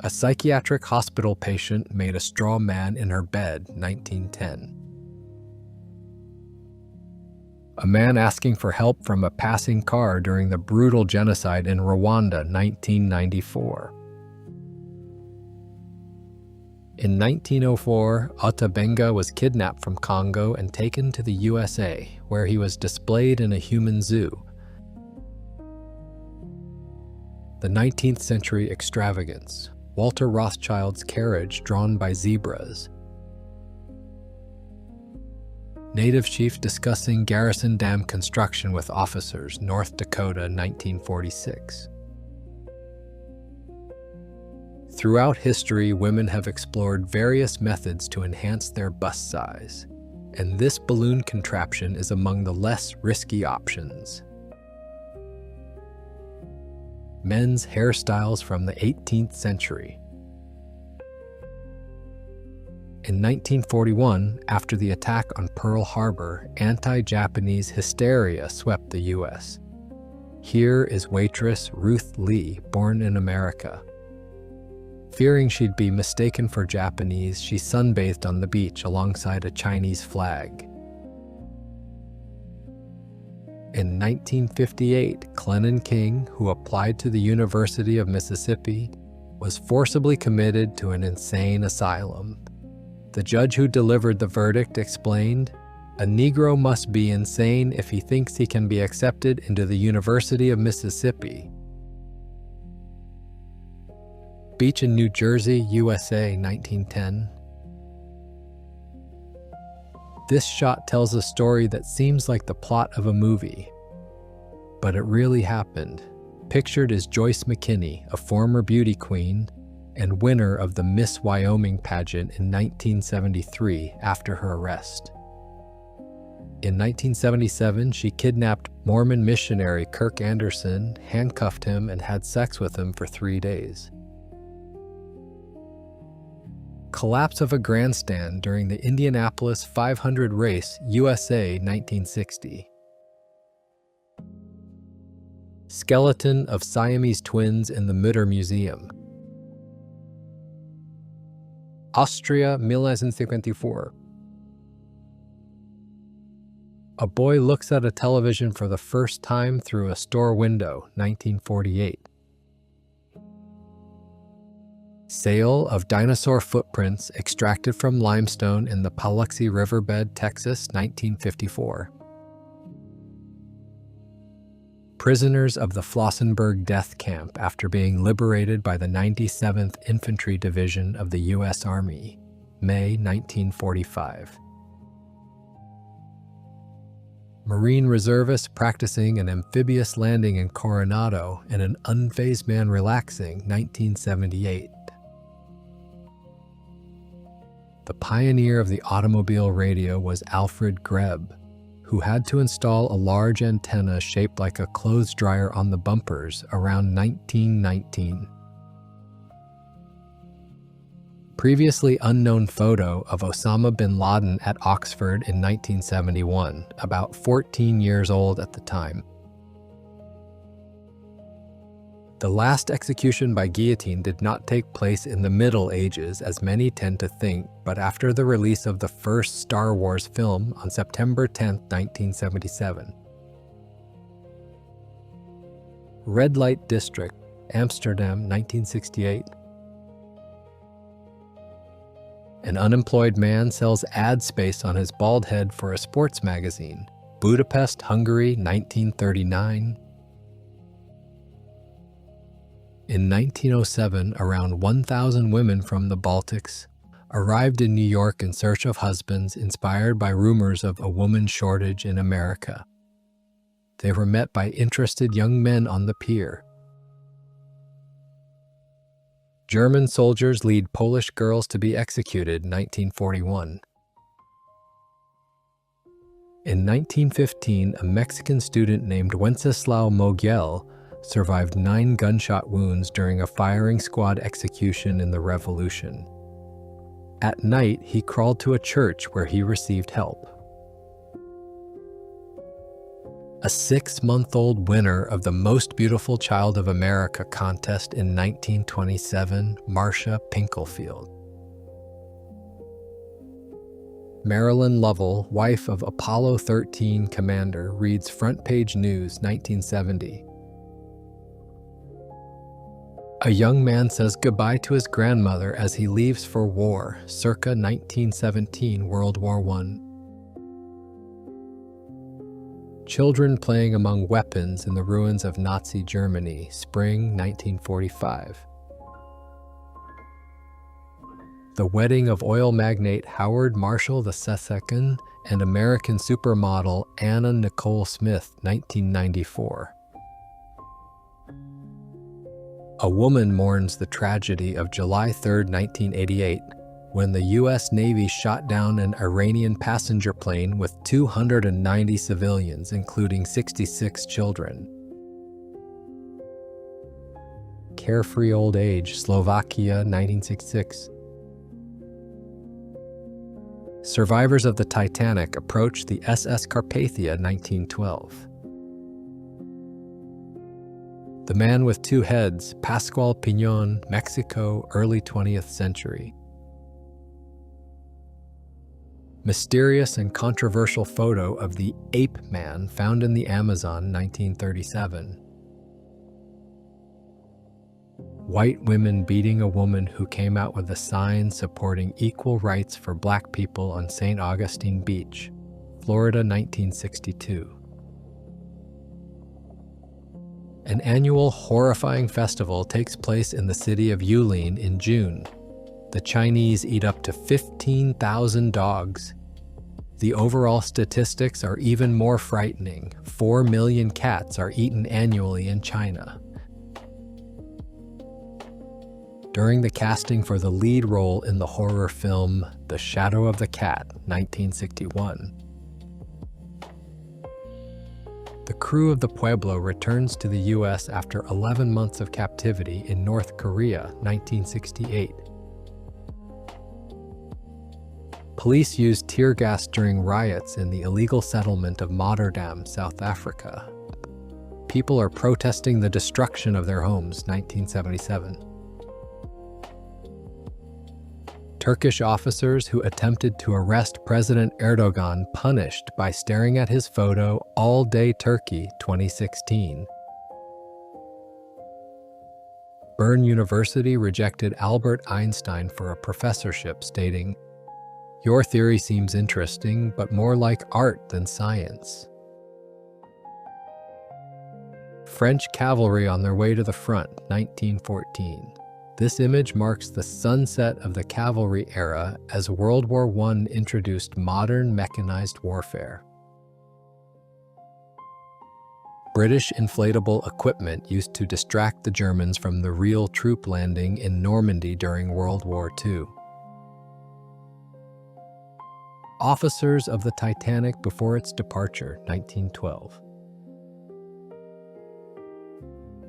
A psychiatric hospital patient made a straw man in her bed, 1910. A man asking for help from a passing car during the brutal genocide in Rwanda, 1994. In 1904, Otabenga was kidnapped from Congo and taken to the USA, where he was displayed in a human zoo. The 19th century extravagance, Walter Rothschild's carriage drawn by zebras. Native chief discussing Garrison Dam construction with officers, North Dakota, 1946. Throughout history, women have explored various methods to enhance their bust size, and this balloon contraption is among the less risky options. Men's hairstyles from the 18th century. In 1941, after the attack on Pearl Harbor, anti-Japanese hysteria swept the U.S. Here is waitress Ruth Lee, born in America. Fearing she'd be mistaken for Japanese, she sunbathed on the beach alongside a Chinese flag. In 1958, Clennon King, who applied to the University of Mississippi, was forcibly committed to an insane asylum. The judge who delivered the verdict explained, "A Negro must be insane if he thinks he can be accepted into the University of Mississippi." Beach in New Jersey, USA, 1910. This shot tells a story that seems like the plot of a movie, but it really happened. Pictured is Joyce McKinney, a former beauty queen and winner of the Miss Wyoming pageant in 1973 after her arrest. In 1977, she kidnapped Mormon missionary Kirk Anderson, handcuffed him, and had sex with him for 3 days. Collapse of a grandstand during the Indianapolis 500 race, USA, 1960. Skeleton of Siamese twins in the Mütter Museum. Austria, 1954. A boy looks at a television for the first time through a store window, 1948. Sale of dinosaur footprints extracted from limestone in the Paluxy Riverbed, Texas, 1954. Prisoners of the Flossenburg death camp after being liberated by the 97th Infantry Division of the U.S. Army, May 1945. Marine reservists practicing an amphibious landing in Coronado and an unfazed man relaxing, 1978. The pioneer of the automobile radio was Alfred Greb, who had to install a large antenna shaped like a clothes dryer on the bumpers around 1919. Previously unknown photo of Osama bin Laden at Oxford in 1971, about 14 years old at the time. The last execution by guillotine did not take place in the Middle Ages, as many tend to think, but after the release of the first Star Wars film on September 10, 1977. Red Light District, Amsterdam, 1968. An unemployed man sells ad space on his bald head for a sports magazine, Budapest, Hungary, 1939. In 1907, around 1,000 women from the Baltics arrived in New York in search of husbands, inspired by rumors of a woman shortage in America. They were met by interested young men on the pier. German soldiers lead Polish girls to be executed, 1941. In 1915, a Mexican student named Wenceslao Mogiel survived 9 gunshot wounds during a firing squad execution in the Revolution. At night, he crawled to a church where he received help. a 6-month-old winner of the Most Beautiful Child of America contest in 1927, Marcia Pinklefield. Marilyn Lovell, wife of Apollo 13 commander, reads Front Page News, 1970. A young man says goodbye to his grandmother as he leaves for war, circa 1917, World War I. Children playing among weapons in the ruins of Nazi Germany, spring 1945. The wedding of oil magnate Howard Marshall II and American supermodel Anna Nicole Smith, 1994. A woman mourns the tragedy of July 3, 1988, when the U.S. Navy shot down an Iranian passenger plane with 290 civilians, including 66 children. Carefree old age, Slovakia, 1966. Survivors of the Titanic approach the SS Carpathia, 1912. The Man with Two Heads, Pascual Piñon, Mexico, early 20th century. Mysterious and controversial photo of the Ape Man found in the Amazon, 1937. White women beating a woman who came out with a sign supporting equal rights for Black people on St. Augustine Beach, Florida, 1962. An annual horrifying festival takes place in the city of Yulin in June. The Chinese eat up to 15,000 dogs. The overall statistics are even more frightening. 4 million cats are eaten annually in China. During the casting for the lead role in the horror film The Shadow of the Cat, 1961, the crew of the Pueblo returns to the U.S. after 11 months of captivity in North Korea, 1968. Police used tear gas during riots in the illegal settlement of Rotterdam, South Africa. People are protesting the destruction of their homes, 1977. Turkish officers who attempted to arrest President Erdogan punished by staring at his photo all day, Turkey, 2016. Bern University rejected Albert Einstein for a professorship, stating, "Your theory seems interesting, but more like art than science." French cavalry on their way to the front, 1914. This image marks the sunset of the cavalry era as World War I introduced modern mechanized warfare. British inflatable equipment used to distract the Germans from the real troop landing in Normandy during World War II. Officers of the Titanic before its departure, 1912.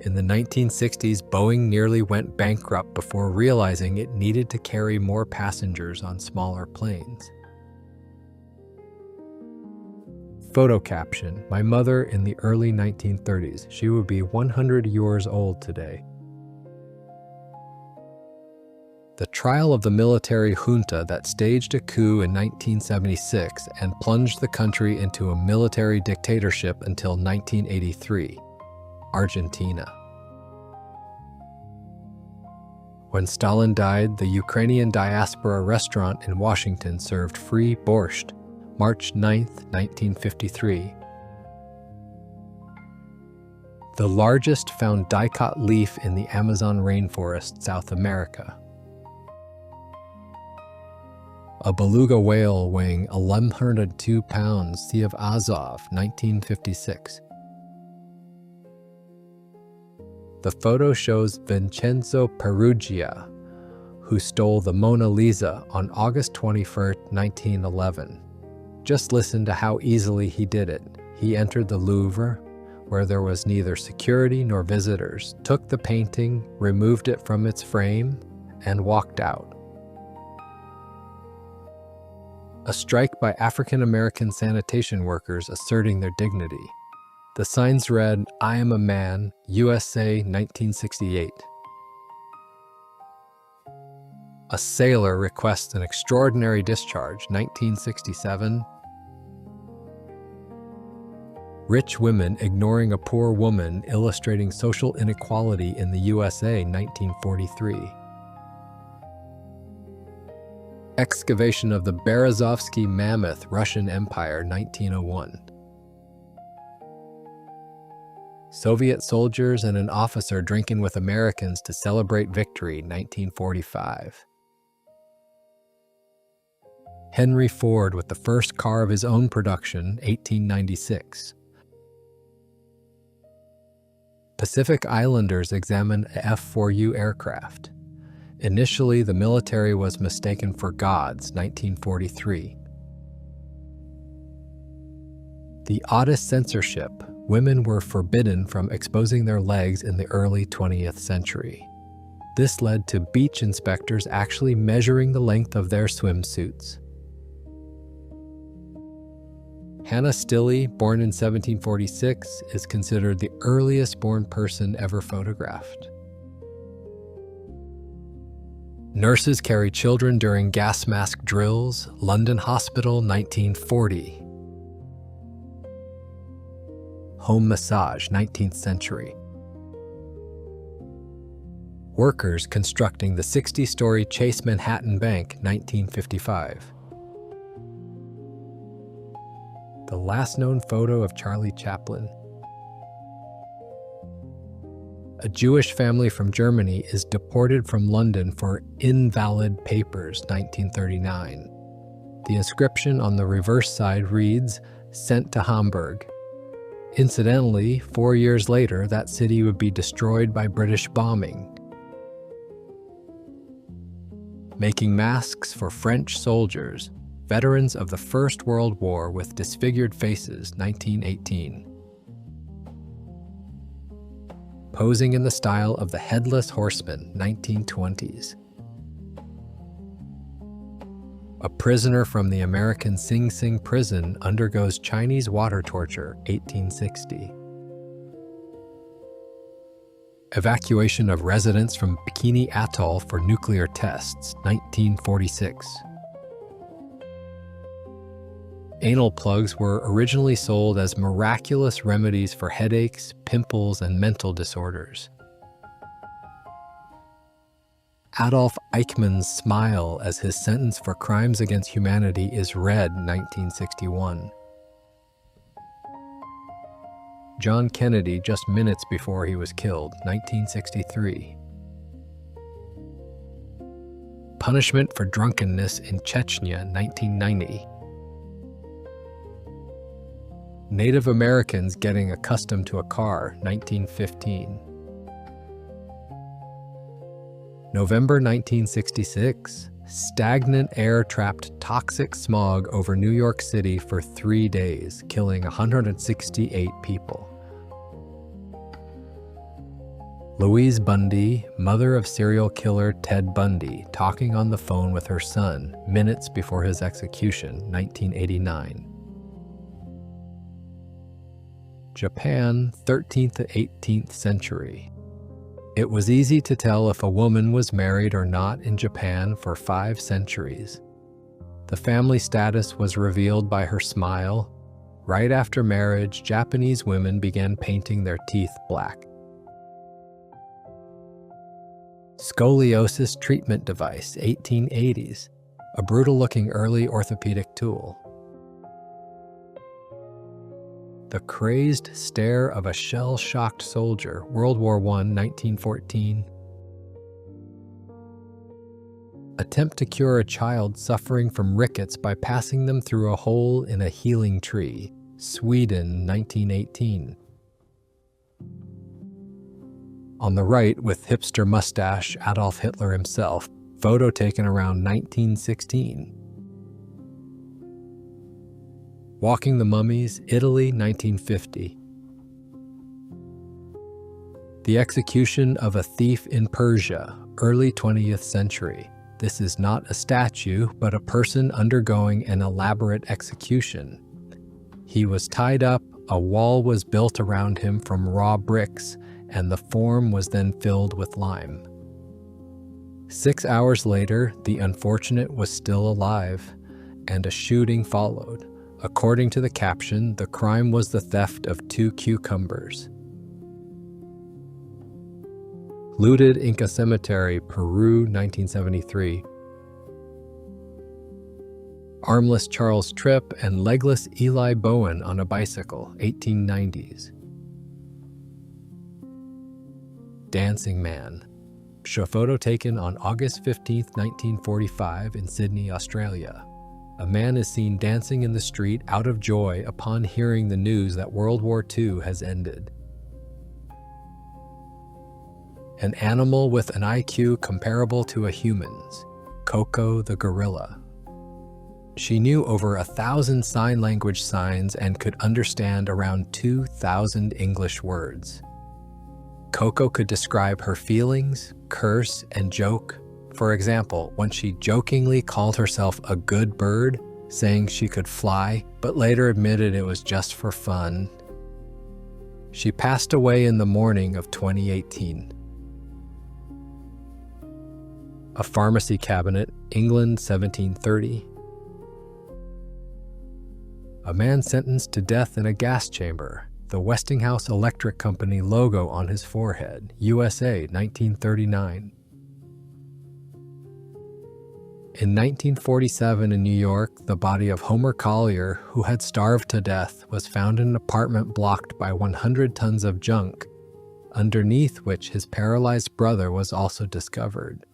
In the 1960s, Boeing nearly went bankrupt before realizing it needed to carry more passengers on smaller planes. Photo caption: My mother in the early 1930s. She would be 100 years old today. The trial of the military junta that staged a coup in 1976 and plunged the country into a military dictatorship until 1983. Argentina. When Stalin died, the Ukrainian diaspora restaurant in Washington served free borscht, March 9, 1953. The largest found dicot leaf in the Amazon rainforest, South America. A beluga whale weighing 1,102 pounds, Sea of Azov, 1956. The photo shows Vincenzo Peruggia, who stole the Mona Lisa on August 21, 1911. Just listen to how easily he did it. He entered the Louvre, where there was neither security nor visitors, took the painting, removed it from its frame, and walked out. A strike by African American sanitation workers asserting their dignity. The signs read, "I am a man, USA 1968. A sailor requests an extraordinary discharge, 1967. Rich women ignoring a poor woman, illustrating social inequality in the USA, 1943. Excavation of the Berezovsky Mammoth, Russian Empire, 1901. Soviet soldiers and an officer drinking with Americans to celebrate victory, 1945. Henry Ford with the first car of his own production, 1896. Pacific Islanders examine a F-4U aircraft. Initially, the military was mistaken for gods, 1943. The oddest censorship. Women were forbidden from exposing their legs in the early 20th century. This led to beach inspectors actually measuring the length of their swimsuits. Hannah Stilley, born in 1746, is considered the earliest born person ever photographed. Nurses carry children during gas mask drills, London Hospital, 1940. Home massage, 19th century. Workers constructing the 60-story Chase Manhattan Bank, 1955. The last known photo of Charlie Chaplin. A Jewish family from Germany is deported from London for invalid papers, 1939. The inscription on the reverse side reads, "Sent to Hamburg." Incidentally, 4 years later, that city would be destroyed by British bombing. Making masks for French soldiers, veterans of the First World War with disfigured faces, 1918. Posing in the style of the Headless Horseman, 1920s. A prisoner from the American Sing Sing prison undergoes Chinese water torture, 1860. Evacuation of residents from Bikini Atoll for nuclear tests, 1946. Anal plugs were originally sold as miraculous remedies for headaches, pimples, and mental disorders. Adolf Eichmann's smile as his sentence for crimes against humanity is read, 1961. John Kennedy just minutes before he was killed, 1963. Punishment for drunkenness in Chechnya, 1990. Native Americans getting accustomed to a car, 1915. November 1966, stagnant air trapped toxic smog over New York City for 3 days, killing 168 people. Louise Bundy, mother of serial killer Ted Bundy, talking on the phone with her son minutes before his execution, 1989. Japan, 13th to 18th century. It was easy to tell if a woman was married or not in Japan for 5 centuries. The family status was revealed by her smile. Right after marriage, Japanese women began painting their teeth black. Scoliosis treatment device, 1880s. A brutal-looking early orthopedic tool. The crazed stare of a shell-shocked soldier, World War I, 1914. Attempt to cure a child suffering from rickets by passing them through a hole in a healing tree, Sweden, 1918. On the right, with hipster mustache, Adolf Hitler himself, photo taken around 1916. Walking the Mummies, Italy, 1950. The execution of a thief in Persia, early 20th century. This is not a statue, but a person undergoing an elaborate execution. He was tied up, A wall was built around him from raw bricks, and the form was then filled with lime. 6 hours later, the unfortunate was still alive, and a shooting followed. According to the caption, the crime was the theft of 2 cucumbers. Looted Inca Cemetery, Peru, 1973. Armless Charles Tripp and legless Eli Bowen on a bicycle, 1890s. Dancing Man. A photo taken on August 15, 1945 in Sydney, Australia. A man is seen dancing in the street out of joy upon hearing the news that World War II has ended. An animal with an IQ comparable to a human's. Coco the gorilla. She knew over 1,000 sign language signs and could understand around 2,000 English words. Coco could describe her feelings, curse, and joke. For example, when she jokingly called herself a good bird, saying she could fly, but later admitted it was just for fun. She passed away in the morning of 2018. A pharmacy cabinet, England, 1730. A man sentenced to death in a gas chamber. The Westinghouse Electric Company logo on his forehead, USA, 1939. In 1947 in New York, the body of Homer Collier, who had starved to death, was found in an apartment blocked by 100 tons of junk, underneath which his paralyzed brother was also discovered.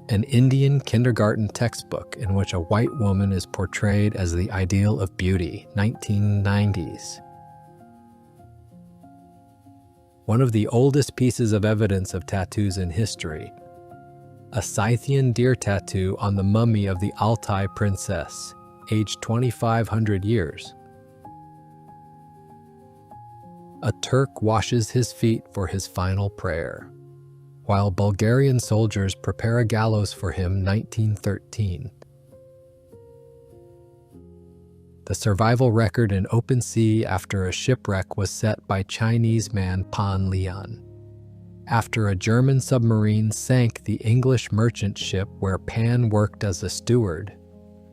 An Indian kindergarten textbook in which a white woman is portrayed as the ideal of beauty, 1990s. One of the oldest pieces of evidence of tattoos in history, a Scythian deer tattoo on the mummy of the Altai princess, aged 2,500 years. A Turk washes his feet for his final prayer, while Bulgarian soldiers prepare a gallows for him, 1913. The survival record in open sea after a shipwreck was set by Chinese man Pan Lian. After a German submarine sank the English merchant ship where Pan worked as a steward,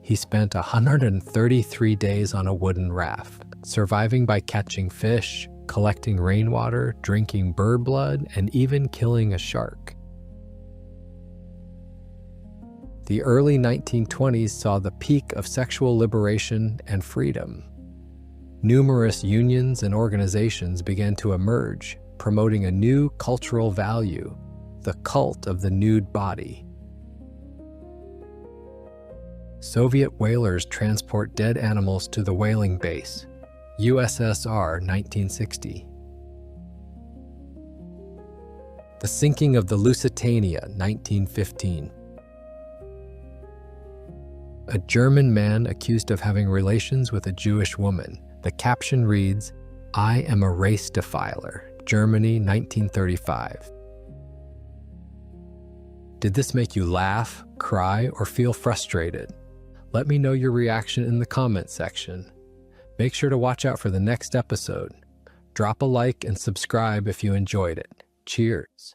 he spent 133 days on a wooden raft, surviving by catching fish, collecting rainwater, drinking bird blood, and even killing a shark. The early 1920s saw the peak of sexual liberation and freedom. Numerous unions and organizations began to emerge, promoting a new cultural value, the cult of the nude body. Soviet whalers transport dead animals to the whaling base, USSR, 1960. The sinking of the Lusitania, 1915. A German man accused of having relations with a Jewish woman. The caption reads, "I am a race defiler," Germany, 1935. Did this make you laugh, cry, or feel frustrated? Let me know your reaction in the comments section. Make sure to watch out for the next episode. Drop a like and subscribe if you enjoyed it. Cheers.